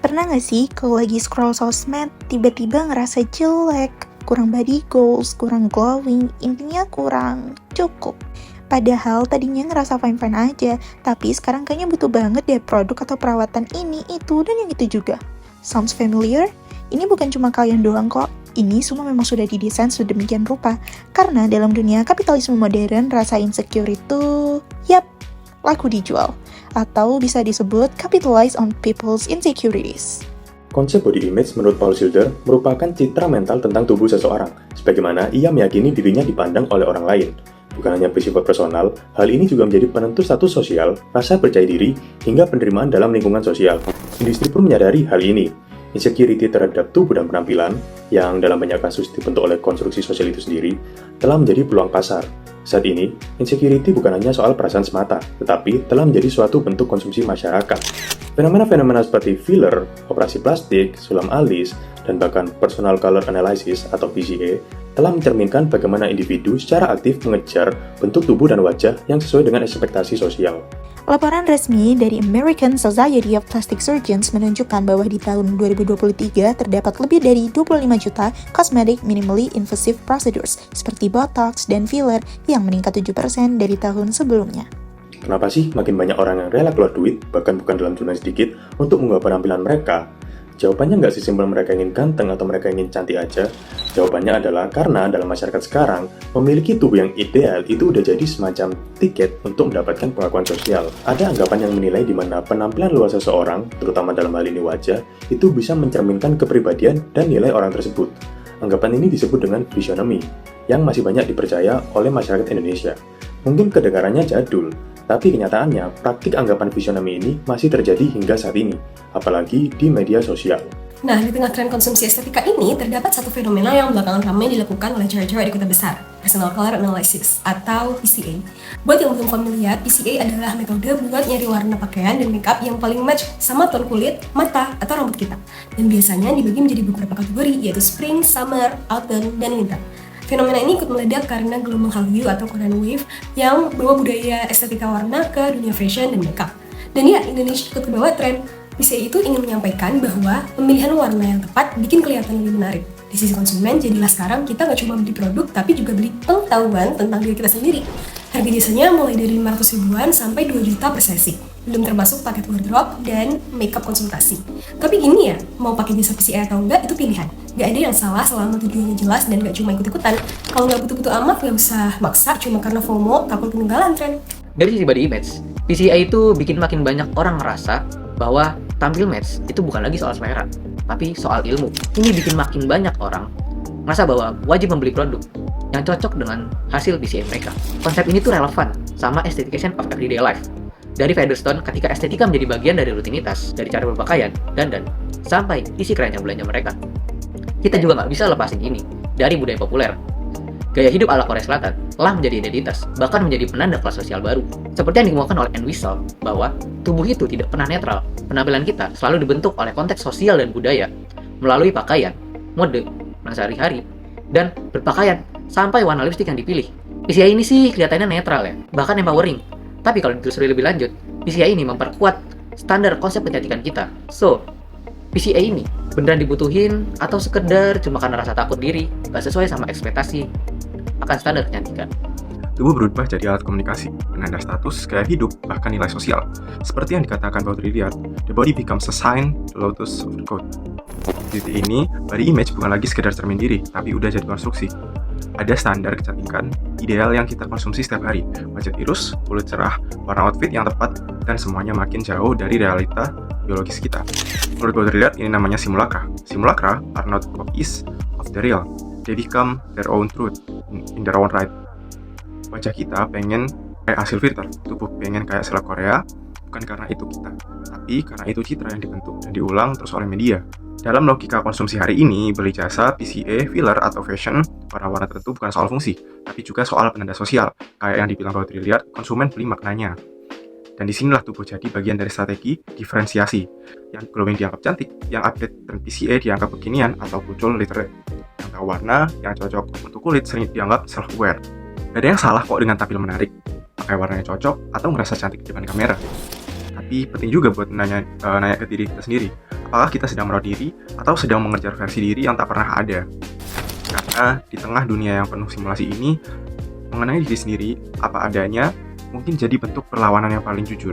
Pernah nggak sih kalau lagi scroll sosmed, tiba-tiba ngerasa jelek, kurang body goals, kurang glowing, intinya kurang cukup. Padahal tadinya ngerasa fine-fine aja, tapi sekarang kayaknya butuh banget deh produk atau perawatan ini, itu, dan yang itu juga. Sounds familiar? Ini bukan cuma kalian doang kok. Ini semua memang sudah didesain sedemikian rupa. Karena dalam dunia kapitalisme modern, rasa insecure itu, yap, laku dijual. Atau bisa disebut capitalize on people's insecurities. Konsep body image menurut Paul Schilder merupakan citra mental tentang tubuh seseorang, sebagaimana ia meyakini dirinya dipandang oleh orang lain. Bukan hanya bersifat personal, hal ini juga menjadi penentu status sosial, rasa percaya diri, hingga penerimaan dalam lingkungan sosial. Industri pun menyadari hal ini. Insecurity terhadap tubuh dan penampilan, yang dalam banyak kasus dibentuk oleh konstruksi sosial itu sendiri, telah menjadi peluang pasar. Saat ini, insecurity bukan hanya soal perasaan semata, tetapi telah menjadi suatu bentuk konsumsi masyarakat. Fenomena-fenomena seperti filler, operasi plastik, sulam alis, dan bahkan personal color analysis atau PCA telah mencerminkan bagaimana individu secara aktif mengejar bentuk tubuh dan wajah yang sesuai dengan ekspektasi sosial. Laporan resmi dari American Society of Plastic Surgeons menunjukkan bahwa di tahun 2023 terdapat lebih dari 25 juta cosmetic minimally invasive procedures seperti Botox dan filler yang meningkat 7% dari tahun sebelumnya. Kenapa sih makin banyak orang yang rela keluar duit, bahkan bukan dalam jumlah sedikit, untuk mengubah penampilan mereka? Jawabannya nggak sesimpel mereka ingin ganteng atau mereka ingin cantik aja. Jawabannya adalah karena dalam masyarakat sekarang, memiliki tubuh yang ideal itu udah jadi semacam tiket untuk mendapatkan pengakuan sosial. Ada anggapan yang menilai di mana penampilan luar seseorang, terutama dalam hal ini wajah, itu bisa mencerminkan kepribadian dan nilai orang tersebut. Anggapan ini disebut dengan visionomy, yang masih banyak dipercaya oleh masyarakat Indonesia. Mungkin kedengarannya jadul, tapi kenyataannya, praktik anggapan visionomy ini masih terjadi hingga saat ini, apalagi di media sosial. Nah, di tengah tren konsumsi estetika ini, terdapat satu fenomena yang belakangan ramai dilakukan oleh cewek-cewek di kota besar, Personal Color Analysis, atau PCA. Buat yang belum familiar, PCA adalah metode buat nyari warna pakaian dan makeup yang paling match sama tone kulit, mata, atau rambut kita. Dan biasanya dibagi menjadi beberapa kategori, yaitu Spring, Summer, Autumn, dan Winter. Fenomena ini ikut meledak karena gelombang Hallyu atau Korean Wave yang bawa budaya estetika warna ke dunia fashion dan makeup. Dan ya, Indonesia ikut kebawa tren. PCA itu ingin menyampaikan bahwa pemilihan warna yang tepat bikin kelihatan lebih menarik. Di sisi konsumen, jadilah sekarang kita nggak cuma beli produk, tapi juga beli pengetahuan tentang diri kita sendiri. Harga jasanya mulai dari 500 ribuan sampai 2 juta per sesi. Belum termasuk paket wardrobe dan makeup konsultasi. Tapi gini ya, mau pakai jasa PCA atau enggak, itu pilihan. Gak ada yang salah selama tujuannya jelas dan gak cuma ikut-ikutan. Kalau nggak butuh-butuh amat, nggak usah maksa cuma karena FOMO, takut ketinggalan tren. Dari sisi body image, PCA itu bikin makin banyak orang ngerasa bahwa tampil match itu bukan lagi soal selera, tapi soal ilmu. Ini bikin makin banyak orang ngerasa bahwa wajib membeli produk yang cocok dengan hasil PCA mereka. Konsep ini tuh relevan sama aesthetication of everyday life. Dari Featherstone ketika estetika menjadi bagian dari rutinitas, dari cara berpakaian, dandan, sampai isi keranjang belanja mereka. Kita juga nggak bisa lepasin ini dari budaya populer. Gaya hidup ala Korea Selatan telah menjadi identitas, bahkan menjadi penanda kelas sosial baru. Seperti yang dikemukakan oleh Ann Whistle, bahwa tubuh itu tidak pernah netral. Penampilan kita selalu dibentuk oleh konteks sosial dan budaya, melalui pakaian, mode, sehari-hari, dan berpakaian, sampai warna lipstik yang dipilih. PCA ini sih kelihatannya netral ya, bahkan empowering. Tapi kalau ditelusuri lebih lanjut, PCA ini memperkuat standar konsep kecantikan kita. So, PCA ini beneran dibutuhin atau sekedar cuma karena rasa takut diri, gak sesuai sama ekspektasi akan standar kecantikan? Tubuh berubah jadi alat komunikasi, penanda status, gaya hidup, bahkan nilai sosial. Seperti yang dikatakan Baudrillard, the body becomes a sign, the lotus of the code. Di titik ini, body image bukan lagi sekedar cermin diri, tapi udah jadi konstruksi. Ada standar kecantikan ideal yang kita konsumsi setiap hari. Wajah tirus, kulit cerah, warna outfit yang tepat, dan semuanya makin jauh dari realita biologis kita. Menurut Baudrillard, ini namanya simulacra. Simulacra are not copies of the real. They become their own truth in their own right. Wajah kita pengen kayak hasil filter, tubuh pengen kayak seleb Korea, bukan karena itu kita, tapi karena itu citra yang dibentuk dan diulang terus oleh media. Dalam logika konsumsi hari ini, beli jasa, PCA, filler, atau fashion, warna-warna tertentu bukan soal fungsi, tapi juga soal penanda sosial. Kayak yang dibilang Baudrillard, konsumen beli maknanya. Dan disinilah tubuh jadi bagian dari strategi diferensiasi. Yang glowing dianggap cantik, yang update dan PCA dianggap kekinian atau muncul literate. Yang tahu warna, yang cocok untuk kulit sering dianggap self-aware. Gak ada yang salah kok dengan tampil menarik, pakai warnanya cocok, atau ngerasa cantik di depan kamera. Tapi penting juga buat nanya ke diri kita sendiri, apakah kita sedang merawat diri atau sedang mengejar versi diri yang tak pernah ada. Karena di tengah dunia yang penuh simulasi ini, mengenai diri sendiri apa adanya mungkin jadi bentuk perlawanan yang paling jujur.